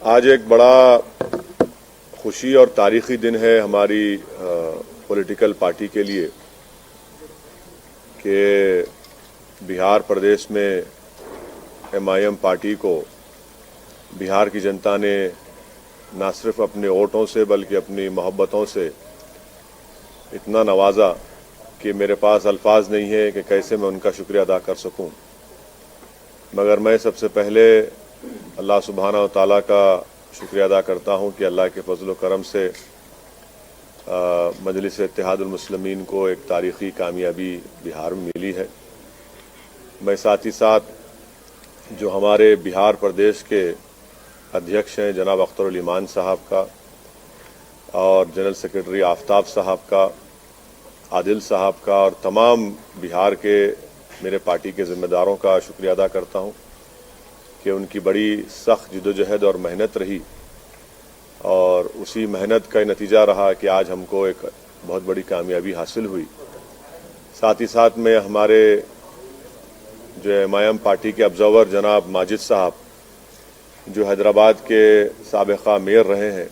आज एक बड़ा खुशी और तारीखी दिन है हमारी पॉलिटिकल पार्टी के लिए कि बिहार प्रदेश में एमआईएम पार्टी को बिहार की जनता ने न सिर्फ अपने वोटों से बल्कि अपनी मोहब्बतों से इतना नवाजा कि मेरे पास अल्फाज नहीं है कि कैसे मैं उनका शुक्रिया अदा कर सकूं। मगर मैं सबसे पहले अल्लाह सुब्हाना व तआला का शुक्रिया अदा करता हूं कि अल्लाह के फजल व करम से मजलिस इत्तेहादुल मुस्लिमीन को एक तारीखी कामयाबी बिहार में मिली है। मैं साथ ही साथ जो हमारे बिहार प्रदेश के अध्यक्ष हैं जनाब अख्तरुल ईमान साहब का और जनरल सेक्रेटरी आफ्ताब साहब का, आदिल साहब का और तमाम बिहार के मेरे पार्टी के जिम्मेदारों का शुक्रिया अदा करता हूं कि उनकी बड़ी सख्त जिद्दोजहद और मेहनत रही और उसी मेहनत का नतीजा रहा कि आज हमको एक बहुत बड़ी कामयाबी हासिल हुई। साथ ही साथ में हमारे जो एमआईएम पार्टी के ऑब्जर्वर जनाब माजिद साहब जो हैदराबाद के साबिका मेयर रहे हैं,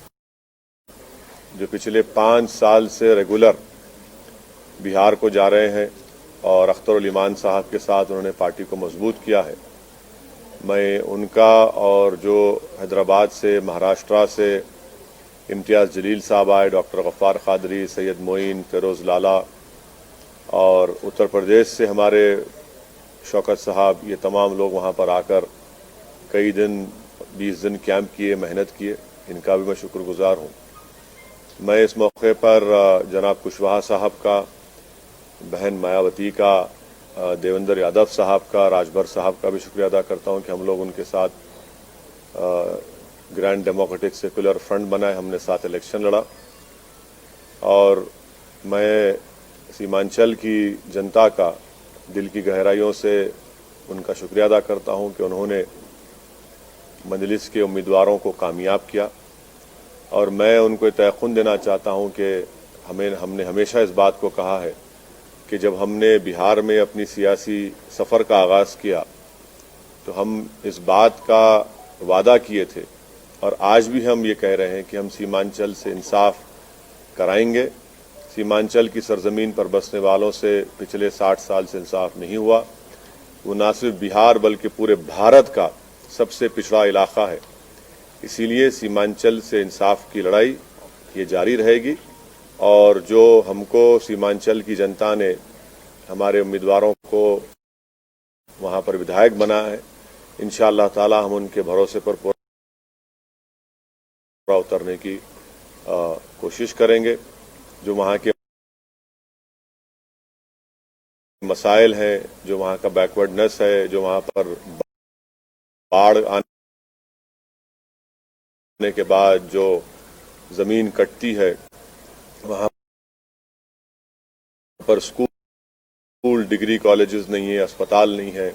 जो पिछले 5 साल से रेगुलर बिहार को जा रहे हैं और अख्तरुल ईमान साहब के साथ उन्होंने पार्टी को मजबूत किया है, मैं उनका और जो हैदराबाद से महाराष्ट्र से इम्तियाज़ जलील साहब आए, डॉक्टर गफ्फार कादरी, सैयद मोइन, फिरोज़ लाला और उत्तर प्रदेश से हमारे शौकत साहब, ये तमाम लोग वहाँ पर आकर कई दिन 20 दिन कैंप किए, मेहनत किए, इनका भी मैं शुक्रगुजार हूँ। मैं इस मौके पर जनाब कुशवाहा साहब का, बहन मायावती का, देवेंद्र यादव साहब का, राजभर साहब का भी शुक्रिया अदा करता हूं कि हम लोग उनके साथ ग्रैंड डेमोक्रेटिक सेकुलर फ्रंट बनाए, हमने साथ इलेक्शन लड़ा। और मैं सीमांचल की जनता का दिल की गहराइयों से उनका शुक्रिया अदा करता हूं कि उन्होंने मजलिस के उम्मीदवारों को कामयाब किया और मैं उनको तयक़ुन देना चाहता हूं कि हमने हमेशा इस बात को कहा है कि जब हमने बिहार में अपनी सियासी सफ़र का आगाज़ किया तो हम इस बात का वादा किए थे और आज भी हम ये कह रहे हैं कि हम सीमांचल से इंसाफ कराएंगे। सीमांचल की सरजमीन पर बसने वालों से पिछले 60 साल से इंसाफ नहीं हुआ। वो न सिर्फ बिहार बल्कि पूरे भारत का सबसे पिछड़ा इलाका है, इसीलिए सीमांचल से इंसाफ की लड़ाई ये जारी रहेगी और जो हमको सीमांचल की जनता ने हमारे उम्मीदवारों को वहां पर विधायक बनाया है, इंशाअल्लाह ताला हम उनके भरोसे पर पूरा उतरने की कोशिश करेंगे। जो वहां के मसाइल हैं, जो वहां का बैकवर्डनेस है, जो वहां पर बाढ़ आने के बाद जो जमीन कटती है, वहां पर स्कूल, डिग्री कॉलेजेस नहीं है, अस्पताल नहीं है,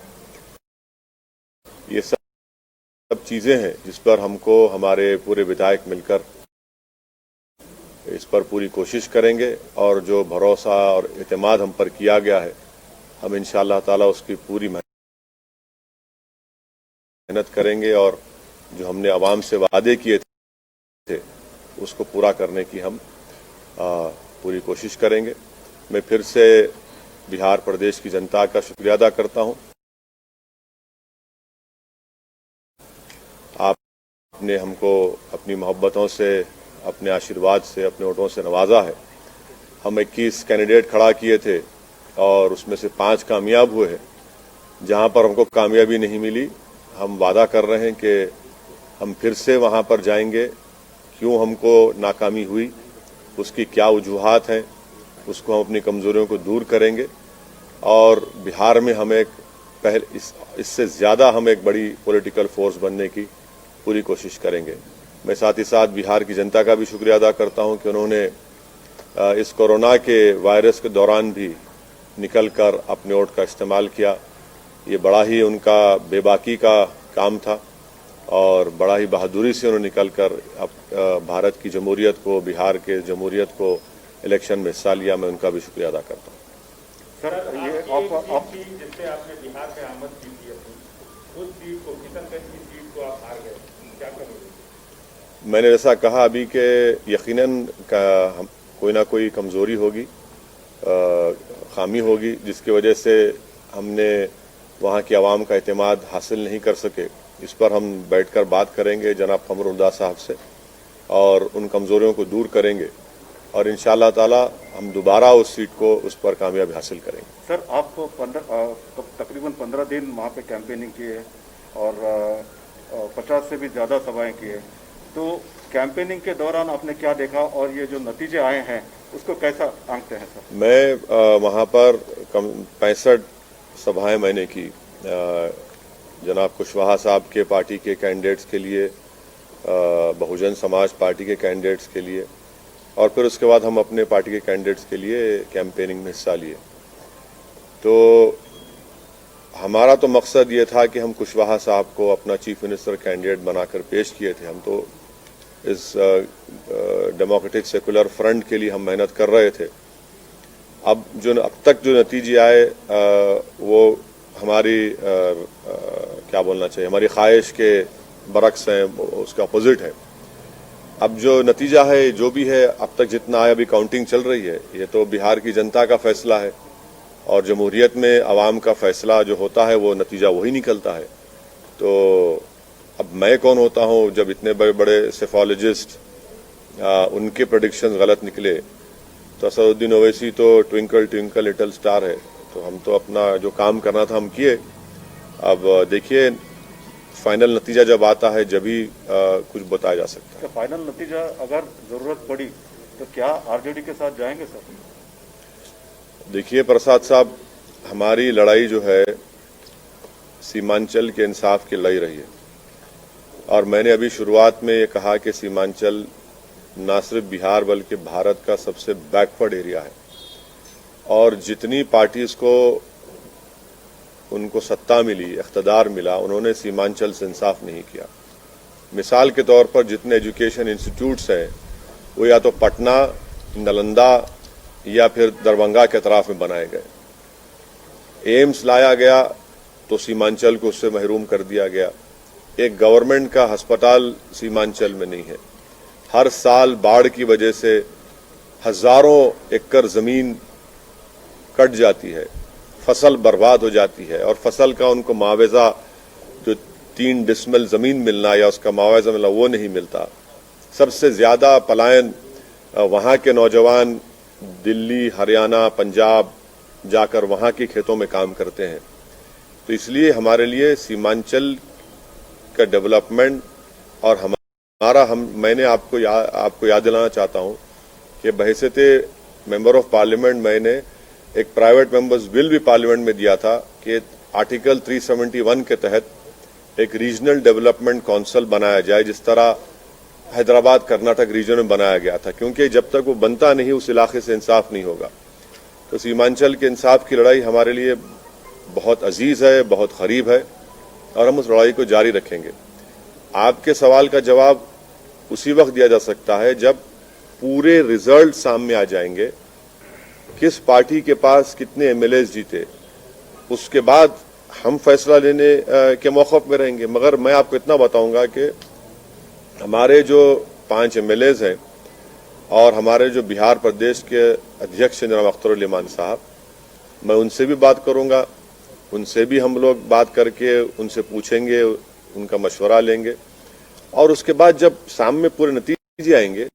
ये सब चीजें हैं जिस पर हमको हमारे पूरे विधायक मिलकर इस पर पूरी कोशिश करेंगे और जो भरोसा और एतमाद हम पर किया गया है, हम इंशाअल्लाह ताला उसकी पूरी मेहनत करेंगे और जो हमने आवाम से वादे किए थे उसको पूरा करने की हम पूरी कोशिश करेंगे। मैं फिर से बिहार प्रदेश की जनता का शुक्रिया अदा करता हूं। आपने हमको अपनी मोहब्बतों से, अपने आशीर्वाद से, अपने वोटों से नवाजा है। हम 21 कैंडिडेट खड़ा किए थे और उसमें से 5 कामयाब हुए हैं। जहां पर हमको कामयाबी नहीं मिली, हम वादा कर रहे हैं कि हम फिर से वहां पर जाएंगे। क्यों हमको नाकामी हुई, उसकी क्या वजूहात हैं, उसको हम अपनी कमजोरियों को दूर करेंगे और बिहार में हम एक इससे ज्यादा हम एक बड़ी पॉलिटिकल फोर्स बनने की पूरी कोशिश करेंगे। मैं साथ ही साथ बिहार की जनता का भी शुक्रिया अदा करता हूं कि उन्होंने इस कोरोना के वायरस के दौरान भी निकलकर अपने वोट का इस्तेमाल किया। ये बड़ा ही उनका बेबाकी का काम था और बड़ा ही बहादुरी से उन्होंने निकलकर भारत की जमहूरियत को, बिहार के जमहूरियत को इलेक्शन में हिस्सा लिया। मैं उनका भी शुक्रिया अदा करता हूँ। सर, ये जिससे आपने बिहार में आमद की थी, उस सीट को, किशनगंज की सीट को आप हार गए, क्या करोगे? मैंने जैसा कहा अभी कि यकीनन कोई ना कोई कमज़ोरी होगी, खामी होगी, जिसकी वजह से हमने वहाँ की आवाम का एतमाद हासिल नहीं कर सके। इस पर हम बैठकर बात करेंगे जनाब कमरुल्लाह साहब से और उन कमज़ोरियों को दूर करेंगे और इंशाअल्लाह ताला हम दोबारा उस सीट को उस पर कामयाबी हासिल करेंगे। सर, आप तकरीबन 15 दिन वहाँ पे कैंपेनिंग किए और 50 से भी ज़्यादा सभाएं किए, तो कैंपेनिंग के दौरान आपने क्या देखा और ये जो नतीजे आए हैं उसको कैसा आंकते हैं सर? मैं वहाँ पर 65 सभाएं मैंने की जनाब कुशवाहा साहब के पार्टी के कैंडिडेट्स के लिए, बहुजन समाज पार्टी के कैंडिडेट्स के लिए, और फिर उसके बाद हम अपने पार्टी के कैंडिडेट्स के लिए कैंपेनिंग में हिस्सा लिए। तो हमारा तो मकसद ये था कि हम कुशवाहा साहब को अपना चीफ मिनिस्टर कैंडिडेट बनाकर पेश किए थे। हम तो इस डेमोक्रेटिक सेकुलर फ्रंट के लिए हम मेहनत कर रहे थे। अब तक जो नतीजे आए वो हमारी क्या बोलना चाहिए, हमारी ख्वाहिश के बरक्स हैं, उसका अपोजिट है। अब जो नतीजा है जो भी है, अब तक जितना आया, अभी काउंटिंग चल रही है, ये तो बिहार की जनता का फैसला है और जमहूरियत में आवाम का फैसला जो होता है वो नतीजा वही निकलता है। तो अब मैं कौन होता हूं जब इतने बड़े बड़े सेफोलॉजिस्ट उनके प्रेडिक्शंस गलत निकले। तो असदुद्दीन ओवैसी तो ट्विंकल ट्विंकल लिटिल स्टार है। तो हम तो अपना जो काम करना था हम किए। अब देखिए फाइनल नतीजा जब आता है जब ही कुछ बताया जा सकता है। तो फाइनल नतीजा अगर जरूरत पड़ी तो क्या आरजेडी के साथ जाएंगे सर? देखिए प्रसाद साहब, हमारी लड़ाई जो है सीमांचल के इंसाफ की लड़ाई रही है और मैंने अभी शुरुआत में ये कहा कि सीमांचल न सिर्फ बिहार बल्कि भारत का सबसे बैकवर्ड एरिया है और जितनी पार्टीज को उनको सत्ता मिली, इख्तदार मिला, उन्होंने सीमांचल से इंसाफ नहीं किया। मिसाल के तौर पर जितने एजुकेशन इंस्टीट्यूट्स हैं वो या तो पटना, नालंदा या फिर दरभंगा के अतराफ में बनाए गए। एम्स लाया गया तो सीमांचल को उससे महरूम कर दिया गया। एक गवर्नमेंट का अस्पताल सीमांचल में नहीं है। हर साल बाढ़ की वजह से हजारों एकड़ जमीन कट जाती है, फसल बर्बाद हो जाती है और फसल का उनको मुआवजा जो 3 डिसमिल जमीन मिलना या उसका मुआवजा मिलना वो नहीं मिलता। सबसे ज्यादा पलायन वहां के नौजवान दिल्ली, हरियाणा, पंजाब जाकर वहां के खेतों में काम करते हैं। तो इसलिए हमारे लिए सीमांचल का डेवलपमेंट और मैंने आपको याद दिलाना चाहता हूं कि बहैसियत मेंबर ऑफ पार्लियामेंट मैंने एक प्राइवेट मेंबर्स बिल भी पार्लियामेंट में दिया था कि आर्टिकल 371 के तहत एक रीजनल डेवलपमेंट काउंसिल बनाया जाए, जिस तरह हैदराबाद कर्नाटक रीजन में बनाया गया था, क्योंकि जब तक वो बनता नहीं उस इलाके से इंसाफ नहीं होगा। तो सीमांचल के इंसाफ की लड़ाई हमारे लिए बहुत अजीज है, बहुत करीब है और हम उस लड़ाई को जारी रखेंगे। आपके सवाल का जवाब उसी वक्त दिया जा सकता है जब पूरे रिजल्ट सामने आ जाएंगे, किस पार्टी के पास कितने एमएलएस जीते, उसके बाद हम फैसला लेने के मौक़िफ़ में रहेंगे। मगर मैं आपको इतना बताऊंगा कि हमारे जो 5 एमएलएस हैं और हमारे जो बिहार प्रदेश के अध्यक्ष जनाब अख्तर उल इमान साहब, मैं उनसे भी बात करूंगा, उनसे भी हम लोग बात करके उनसे पूछेंगे, उनका मशवरा लेंगे और उसके बाद जब सामने पूरे नतीजे आएंगे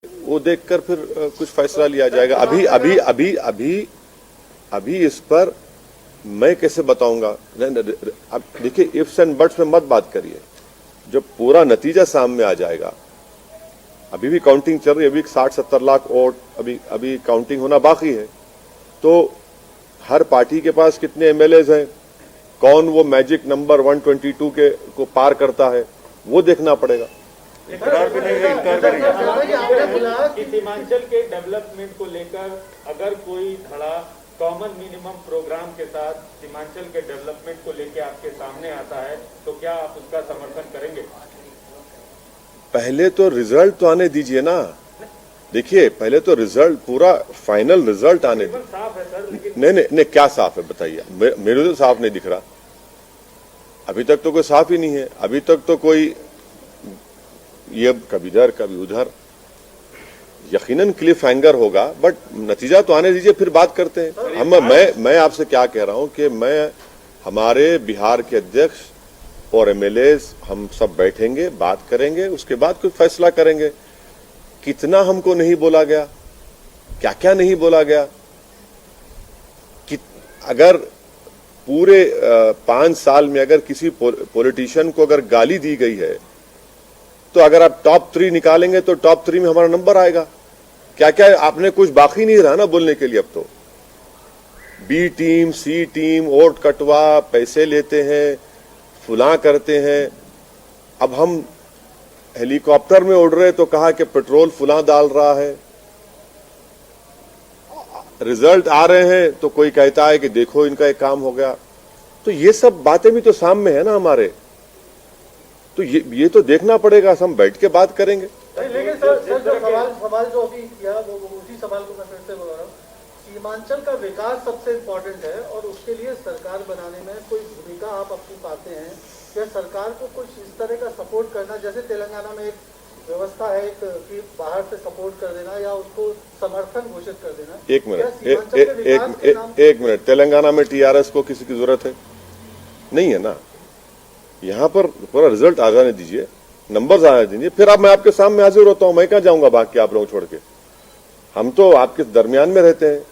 वो देखकर फिर कुछ फैसला लिया जाएगा। अभी इस पर मैं कैसे बताऊंगा? अब देखिए, इफ्स एंड बट्स में मत बात करिए। जब पूरा नतीजा सामने आ जाएगा, अभी भी काउंटिंग चल रही है, अभी 60-70 लाख वोट अभी काउंटिंग होना बाकी है। तो हर पार्टी के पास कितने एमएलएस हैं, कौन वो मैजिक नंबर 122 को पार करता है, वो देखना पड़ेगा। इकरार भी नहीं है, इनकार भी नहीं है। कि सीमांचल के डेवलपमेंट को लेकर अगर कोई खड़ा कॉमन मिनिमम प्रोग्राम के साथ सीमांचल के डेवलपमेंट को लेकर आपके सामने आता है तो क्या आप उसका समर्थन करेंगे? पहले तो रिजल्ट तो आने दीजिए ना। देखिए, पहले तो रिजल्ट, पूरा फाइनल रिजल्ट आने दीजिए। साफ है सर, लेकिन नहीं, क्या साफ है बताइए? मेरे तो साफ नहीं दिख रहा। अभी तक तो कोई साफ ही नहीं है। अभी तक तो कोई ये कभी इधर कभी उधर, यकीनन क्लिफ हैंगर होगा, बट नतीजा तो आने दीजिए, फिर बात करते हैं। मैं आपसे क्या कह रहा हूं कि मैं हमारे बिहार के अध्यक्ष और एमएलए हम सब बैठेंगे, बात करेंगे, उसके बाद कोई फैसला करेंगे। कितना हमको नहीं बोला गया, क्या क्या नहीं बोला गया। कि अगर पूरे 5 साल में अगर किसी पॉलिटिशियन को अगर गाली दी गई है, तो अगर आप टॉप 3 निकालेंगे तो टॉप 3 में हमारा नंबर आएगा। क्या क्या आपने कुछ बाकी नहीं रहा ना बोलने के लिए। अब तो बी टीम, सी टीम, वोट कटवा, पैसे लेते हैं, फुला करते हैं। अब हम हेलीकॉप्टर में उड़ रहे तो कहा कि पेट्रोल फुला डाल रहा है, रिजल्ट आ रहे हैं तो कोई कहता है कि देखो इनका एक काम हो गया। तो ये सब बातें भी तो सामने है ना हमारे, तो ये तो देखना पड़ेगा। हम बैठ के बात करेंगे। लेकिन सर जो सवाल जो अभी किया वो उसी सवाल को मैं फिर से बोल रहा हूँ। सीमांचल का विकास सबसे इम्पोर्टेंट है और उसके लिए सरकार बनाने में कोई भूमिका आप अपनी पाते हैं या सरकार को कुछ इस तरह का सपोर्ट करना, जैसे तेलंगाना में एक व्यवस्था है कि बाहर से सपोर्ट कर देना या उसको समर्थन घोषित कर देना। एक मिनट, तेलंगाना में टीआरएस को किसी की जरूरत है? नहीं है ना। यहां पर पूरा रिजल्ट आ जाने दीजिए, नंबर्स आने दीजिए, फिर अब मैं आपके सामने हाजिर होता हूं। मैं कहां जाऊंगा भाग के आप लोग छोड़ के? हम तो आपके दरमियान में रहते हैं,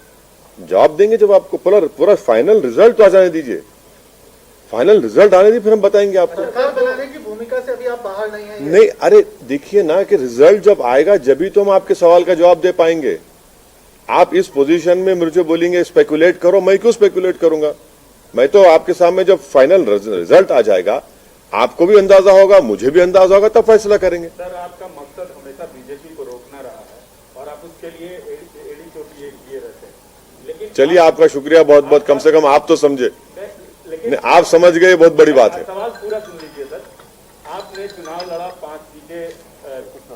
जवाब देंगे जब आपको पूरा फाइनल रिजल्ट आ जाने दीजिए। फाइनल रिजल्ट आने दीजिए, फिर हम बताएंगे आपको। सरकार बनाने की भूमिका से अभी आप बाहर नहीं हैं? नहीं, अरे देखिए ना कि रिजल्ट जब आएगा जब ही तो हम आपके सवाल का जवाब दे पाएंगे। आप इस पोजीशन में मुझे बोलेंगे स्पेकुलेट करो, मैं क्यों स्पेकुलेट करूंगा? मैं तो आपके सामने जब फाइनल रिजल्ट आ जाएगा आपको भी अंदाजा होगा, मुझे भी अंदाजा होगा, तब फैसला करेंगे। सर, आपका मकसद हमेशा बीजेपी को रोकना रहा है और आप उसके लिए एड़ी चोटी किए रहते हैं। लेकिन चलिए, आपका शुक्रिया बहुत बहुत, कम से कम आप तो समझे। लेकिन आप समझ गए, बहुत बड़ी बात है। सवाल पूरा सुन लीजिए सर। आपने चुनाव लड़ा, 5 सीटें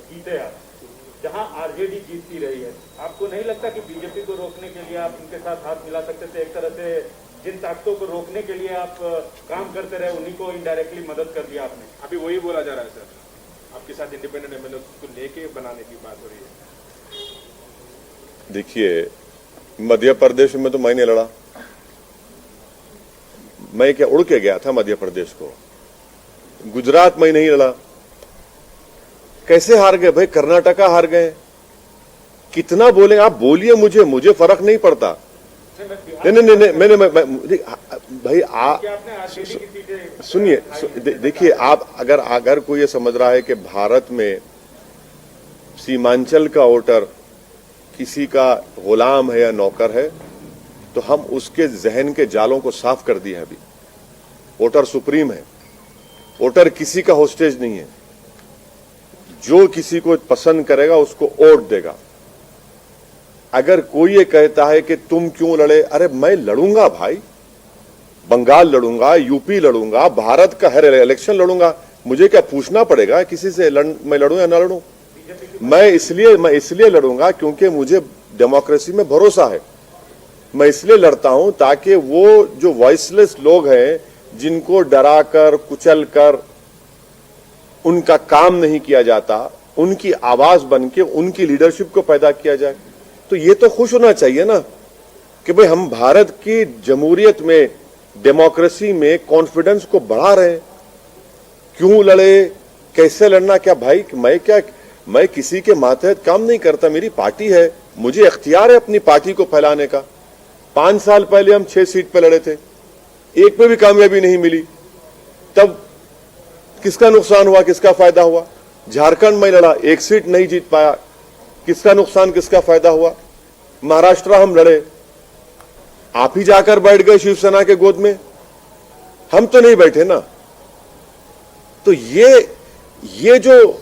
जीते आप, जहां आरजेडी जीतती रही है। आपको नहीं लगता कि बीजेपी को रोकने के लिए आप उनके साथ हाथ मिला सकते थे? एक तरह से जिन ताकतों को रोकने के लिए आप काम करते रहे, उन्हीं को इनडायरेक्टली मदद कर दिया आपने। अभी वही बोला जा रहा है सर, आपके साथ इंडिपेंडेंट एमएलए को लेके बनाने की बात हो रही है। देखिए, मध्य प्रदेश में तो मैं नहीं लड़ा। मैं क्या उड़ के गया था मध्य प्रदेश को? गुजरात में नहीं लड़ा। कैसे हार गए भाई? कर्नाटका हार गए। कितना बोले आप? बोलिए, मुझे फर्क नहीं पड़ता। नहीं, मैंने भाई सुनिए, देखिए, आप अगर कोई ये समझ रहा है कि भारत में सीमांचल का वोटर किसी का गुलाम है या नौकर है, तो हम उसके जहन के जालों को साफ कर दिए हैं। अभी वोटर सुप्रीम है, वोटर किसी का होस्टेज नहीं है। जो किसी को पसंद करेगा उसको वोट देगा। अगर कोई ये कहता है कि तुम क्यों लड़े, अरे मैं लड़ूंगा भाई, बंगाल लड़ूंगा, यूपी लड़ूंगा, भारत का हर इलेक्शन लड़ूंगा। मुझे क्या पूछना पड़ेगा किसी से मैं लड़ूं या ना लड़ूं? मैं इसलिए लड़ूंगा क्योंकि मुझे डेमोक्रेसी में भरोसा है। मैं इसलिए लड़ता हूं ताकि वो जो वॉइसलेस लोग हैं, जिनको डरा कर कुचल कर उनका काम नहीं किया जाता, उनकी आवाज बन के उनकी लीडरशिप को पैदा किया जाए। तो ये तो खुश होना चाहिए ना कि भाई हम भारत की जमहूरियत में, डेमोक्रेसी में कॉन्फिडेंस को बढ़ा रहे हैं। क्यों लड़े, कैसे लड़ना? क्या भाई मैं किसी के मातहत काम नहीं करता। मेरी पार्टी है, मुझे इख्तियार है अपनी पार्टी को फैलाने का। 5 साल पहले हम 6 सीट पे लड़े थे, एक पे भी कामयाबी नहीं मिली। तब किसका नुकसान हुआ, किसका फायदा हुआ? झारखंड में लड़ा, 1 सीट नहीं जीत पाया, किसका नुकसान, किसका फायदा हुआ? महाराष्ट्र हम लड़े, आप ही जाकर बैठ गए शिवसेना के गोद में, हम तो नहीं बैठे ना। तो ये जो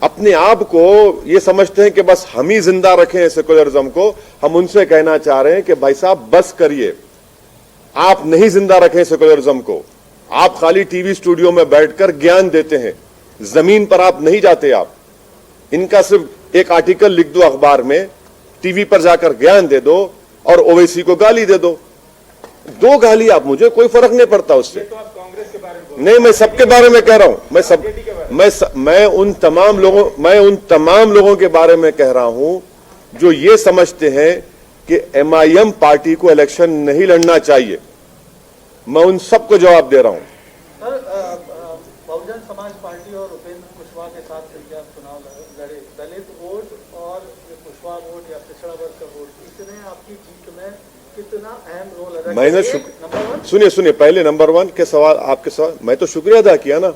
अपने आप को ये समझते हैं कि बस हम ही जिंदा रखें सेकुलरिज्म को, हम उनसे कहना चाह रहे हैं कि भाई साहब बस करिए, आप नहीं जिंदा रखें सेकुलरिज्म को। आप खाली टीवी स्टूडियो में बैठकर ज्ञान देते हैं, जमीन पर आप नहीं जाते। आप इनका सिर्फ एक आर्टिकल लिख दो अखबार में, टीवी पर जाकर ज्ञान दे दो और ओवैसी को गाली दे दो। 2 गाली आप, मुझे कोई फर्क नहीं पड़ता उससे। तो आप कांग्रेस के बारे में बोल नहीं, मैं सबके बारे में कह रहा हूं। मैं उन तमाम लोगों के बारे में कह रहा हूं जो ये समझते हैं कि एमआईएम पार्टी को इलेक्शन नहीं लड़ना चाहिए। मैं उन सबको जवाब दे रहा हूं। सर, बहुजन समाज पार्टी और उपेंद्र कुशवाहा के साथ मिलकर आप चुनाव लड़े। दलित वोट और कुशवाहा वोट या पिछड़ा वर्ग का वोट, इसने आपकी जीत में कितना अहम रोल अदा मैंने सुनिए पहले नंबर 1 के सवाल, आपके सवाल मैं तो शुक्रिया अदा किया ना।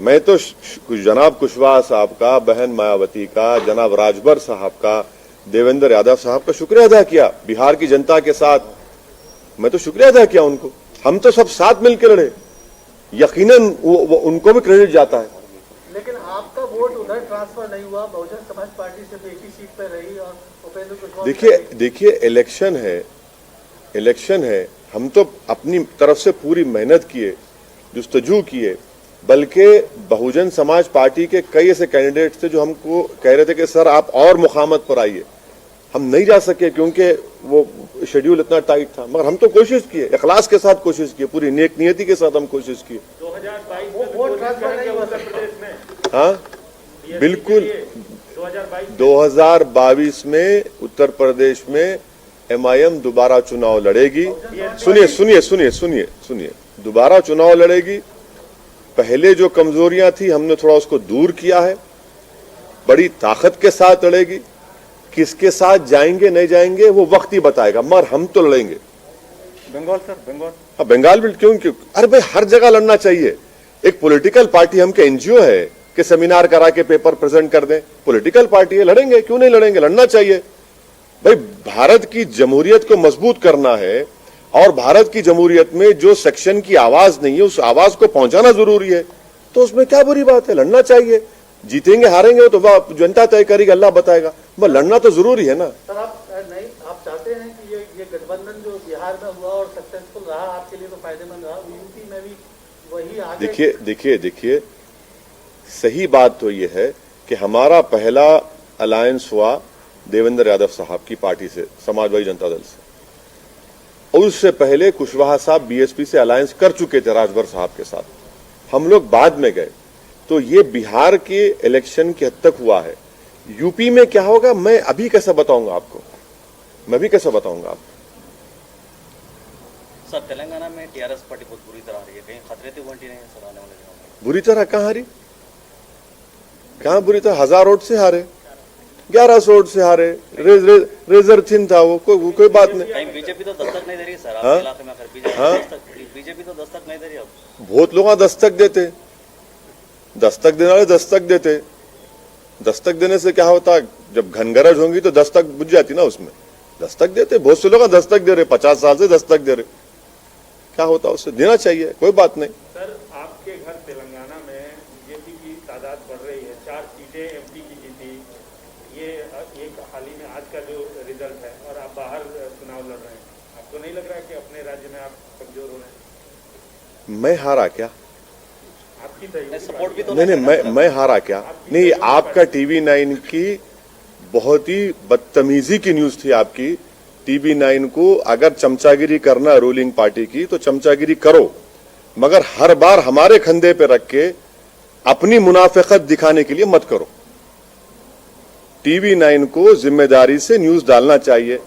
मैं तो जनाब कुशवाहा साहब का, बहन मायावती का, जनाब राजभर साहब का, देवेंद्र यादव साहब का शुक्रिया अदा किया। बिहार की जनता के साथ मैं तो शुक्रिया अदा किया उनको। हम तो सब साथ मिलकर लड़े, यकीनन वो उनको भी क्रेडिट जाता है। लेकिन आपका वोट उधर ट्रांसफर नहीं हुआ, बहुजन समाज पार्टी सिर्फ एक ही सीट पर रही और उपेंद्र कुशवाहा। देखिए इलेक्शन है, हम तो अपनी तरफ से पूरी मेहनत किए, जुस्तजू किए, बल्कि बहुजन समाज पार्टी के कई ऐसे कैंडिडेट्स थे जो हमको कह रहे थे कि सर आप और मुखामत पर आइए। हम नहीं जा सके क्योंकि वो शेड्यूल इतना टाइट था, मगर हम तो कोशिश किए, इखलास के साथ कोशिश किए, पूरी नेक नियति के साथ हम कोशिश किए। 2022 में वोट ट्रांसफर नहीं हुआ उत्तर प्रदेश में। हाँ बिल्कुल, 2022 में उत्तर प्रदेश में एमआईएम दोबारा चुनाव लड़ेगी। सुनिए, दोबारा चुनाव लड़ेगी। पहले जो कमजोरियां थी हमने थोड़ा उसको दूर किया है, बड़ी ताकत के साथ लड़ेगी। किसके साथ जाएंगे नहीं जाएंगे वो वक्त ही बताएगा, मगर हम तो लड़ेंगे। बंगाल सर, बंगाल। हाँ, बंगाल भी क्यों? अरे भाई हर जगह लड़ना चाहिए। एक पॉलिटिकल पार्टी, हम के एनजीओ है कि सेमिनार करा के पेपर प्रेजेंट कर दें? पॉलिटिकल पार्टी है, लड़ेंगे, क्यों नहीं लड़ेंगे? लड़ना चाहिए भाई। भारत की जमहूरियत को मजबूत करना है और भारत की जमहूरियत में जो सेक्शन की आवाज नहीं है उस आवाज को पहुंचाना जरूरी है, तो उसमें क्या बुरी बात है? लड़ना चाहिए। जीतेंगे हारेंगे तो जनता तय करेगी, अल्लाह बताएगा, मगर लड़ना तो जरूरी है ना। सर आप चाहते हैं कि ये गठबंधन जो बिहार में हुआ और सक्सेसफुल रहा, आपके लिए तो फायदेमंद रहा, यूपी में भी वही आगे। देखिए सही बात तो ये है कि हमारा पहला अलायंस हुआ देवेंद्र यादव साहब की पार्टी से, समाजवादी जनता दल से, और उससे पहले कुशवाहा साहब बीएसपी से अलायंस कर चुके थे राजभर साहब के साथ, हम लोग बाद में गए। तो ये बिहार के इलेक्शन के हद तक हुआ है। यूपी में क्या होगा मैं अभी कैसे बताऊंगा आपको, आपको। सर, तेलंगाना में टीआरएस पार्टी बहुत बुरी तरह आ रही है, कहीं खतरे तो घंटी नहीं है सर आने वाले दिनों में? बुरी तरह कहां हारी? कहां बुरी तरह? 1000 वोट से हारे, 1100 वोट से हारे, रेजर थिन था वो, कोई बात नहीं। कहीं बीजेपी तो दस्तक नहीं दे रही सर आपके इलाके में? अगर बीजेपी तो दस्तक नहीं दे रही अब। बहुत लोग दस्तक देते, दस्तक देने वाले दस्तक देते। दस्तक देने से क्या होता? जब घनगरज होंगी तो दस्तक बुझ जाती ना, उसमें दस्तक देते। बहुत से लोग दस्तक दे रहे, 50 साल से दस्तक दे रहे, क्या होता? उससे देना चाहिए, कोई बात नहीं। सर, आपके घर तेलंगाना में बीजेपी की तादाद बढ़ रही है, 4 सीटें एमपी की जीती, ये एक हाल ही में आज का जो रिजल्ट है, और आप बाहर चुनाव लड़ रहे हैं, आपको नहीं लग रहा है कि अपने राज्य में आप कमजोर हो रहे हैं? मैं हारा क्या? आपकी सपोर्ट भी तो नहीं, मैं हारा क्या? नहीं, आपका TV9 की बहुत ही बदतमीजी की न्यूज थी आपकी। TV9 को अगर चमचागिरी करना रूलिंग पार्टी की तो चमचागिरी करो, मगर हर बार हमारे कंधे पे रख के अपनी मुनाफिकत दिखाने के लिए मत करो। TV9 को जिम्मेदारी से न्यूज डालना चाहिए।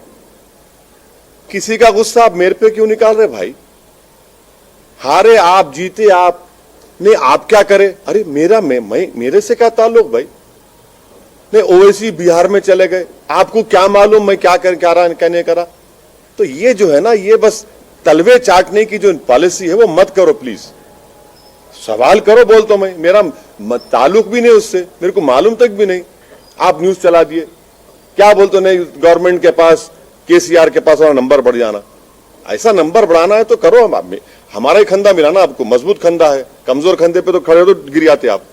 किसी का गुस्सा आप मेरे पे क्यों निकाल रहे भाई? हारे आप, जीते आप, नहीं आप क्या करें? अरे मेरे से क्या ताल्लुक भाई? नहीं, ओवैसी बिहार में चले गए, आपको क्या मालूम मैं क्या कहने करा? तो ये जो है ना, ये बस तलवे चाटने की जो पॉलिसी है वो मत करो प्लीज। सवाल करो, बोल तो मैं, मेरा ताल्लुक भी नहीं उससे, मेरे को मालूम तक भी नहीं। आप न्यूज चला दिए, क्या बोलते? नहीं, गवर्नमेंट के पास, केसीआर के पास और नंबर बढ़ जाना। ऐसा नंबर बढ़ाना है तो करो, हमारा ही खंदा मिलाना आपको, मजबूत खंदा है, कमजोर खंदे पे तो खड़े हो तो गिर जाते आप,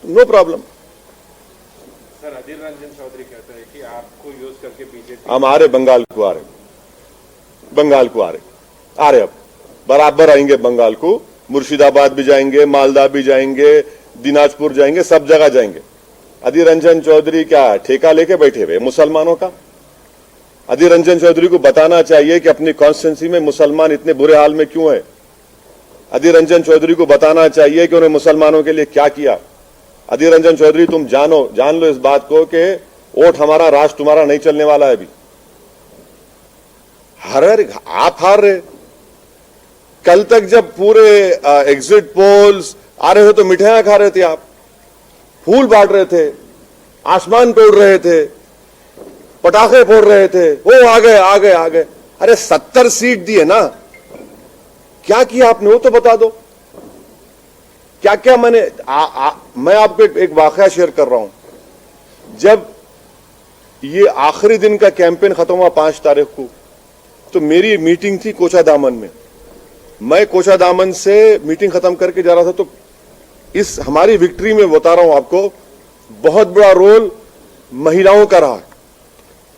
no problem. Sir, Adhir Ranjan Chaudhary कहते हैं कि आपको यूज करके बीजेपी हम आ रहे बंगाल को, आ रहे अब बराबर आएंगे बंगाल को, मुर्शिदाबाद भी जाएंगे, मालदा भी जाएंगे, दिनाजपुर जाएंगे, सब जगह जाएंगे। अधीर रंजन चौधरी क्या ठेका लेके बैठे हुए मुसलमानों का? अधीर रंजन चौधरी को बताना चाहिए कि अपनी कॉन्स्टिट्यूंसी में मुसलमान इतने बुरे हाल में क्यों है। अधीर रंजन चौधरी को बताना चाहिए कि उन्होंने मुसलमानों के लिए क्या किया। अधीर रंजन चौधरी, तुम जान लो इस बात को कि वोट हमारा, राज तुम्हारा नहीं चलने वाला है। अभी आप हार रहे। कल तक जब पूरे एग्जिट पोल्स आ रहे थे तो मिठाइयां खा रहे थे आप, फूल बांट रहे थे, आसमान पे उड़ रहे थे, पटाखे फोड़ रहे थे, वो आ गए। अरे 70 सीट दी है ना, क्या किया आपने वो तो बता दो। क्या क्या मैंने मैं आपको एक वाकया शेयर कर रहा हूं। जब ये आखिरी दिन का कैंपेन खत्म हुआ 5 तारीख को, तो मेरी मीटिंग थी कोचादामन में। मैं कोचादामन से मीटिंग खत्म करके जा रहा था, तो इस हमारी विक्ट्री में बता रहा हूं आपको, बहुत बड़ा रोल महिलाओं का रहा।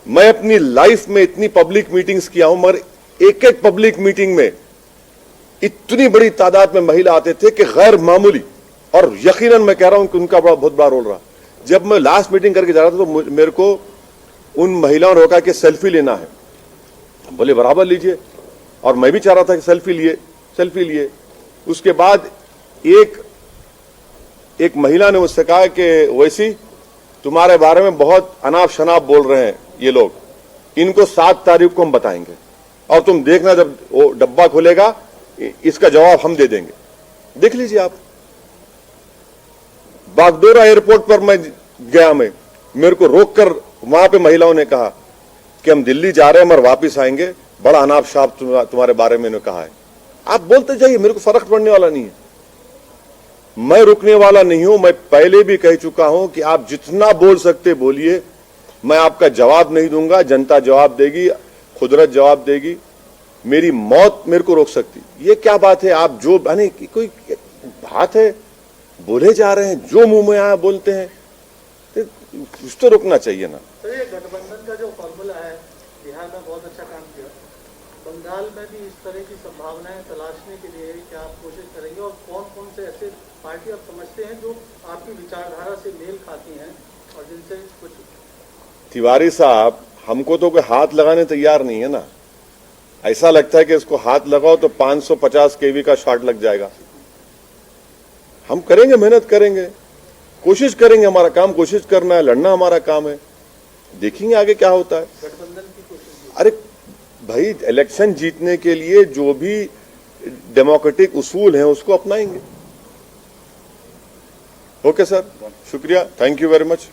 मैं अपनी लाइफ में इतनी पब्लिक मीटिंग्स किया हूं, मगर एक पब्लिक मीटिंग में इतनी बड़ी तादाद में महिला आते थे कि गैर मामूली, और यकीनन मैं कह रहा हूं कि उनका बहुत बड़ा रोल रहा। जब मैं लास्ट मीटिंग करके जा रहा था तो मेरे को उन महिलाओं ने रोका कि सेल्फी लेना है। बोले बराबर लीजिए, और मैं भी चाह रहा था कि सेल्फी लिए। उसके बाद एक महिला ने मुझसे कहा कि वैसी तुम्हारे बारे में बहुत अनाप शनाप बोल रहे हैं ये लोग, इनको 7 तारीख को हम बताएंगे, और तुम देखना जब वो डब्बा खुलेगा इसका जवाब हम दे देंगे। देख लीजिए आप, बागडोरा एयरपोर्ट पर मैं गया, मेरे को रोककर वहां पे महिलाओं ने कहा कि हम दिल्ली जा रहे हैं मगर वापस आएंगे, बड़ा अनाप शनाप तुम्हारे बारे में कहा है। आप बोलते जाइए, मेरे को फर्क पड़ने वाला नहीं है, मैं रुकने वाला नहीं हूं। मैं पहले भी कह चुका हूं कि आप जितना बोल सकते बोलिए, मैं आपका जवाब नहीं दूंगा, जनता जवाब देगी, कुदरत जवाब देगी। मेरी मौत मेरे को रोक सकती। ये क्या बात है? आप जो कोई बात है, बोले जा रहे हैं, जो मुंह में आया बोलते हैं, कुछ तो रुकना चाहिए ना। तो ये गठबंधन का जो फॉर्मूला है, बिहार में बहुत अच्छा काम किया, बंगाल में भी इस तरह की संभावनाएं तलाशने के लिए क्या आप कोशिश करेंगे, और कौन कौन से ऐसे पार्टी आप समझते हैं जो आपकी विचारधारा से मेल खाती हैं और जिनसे कुछ? तिवारी साहब, हमको तो कोई हाथ लगाने तैयार नहीं है ना। ऐसा लगता है कि इसको हाथ लगाओ तो 550 केवी का शॉट लग जाएगा। हम करेंगे, मेहनत करेंगे, कोशिश करेंगे, हमारा काम कोशिश करना है, लड़ना हमारा काम है, देखेंगे आगे क्या होता है। गठबंधन की कोशिश? अरे भाई, इलेक्शन जीतने के लिए जो भी डेमोक्रेटिक उसूल हैं उसको अपनाएंगे। ओके सर, शुक्रिया, थैंक यू वेरी मच।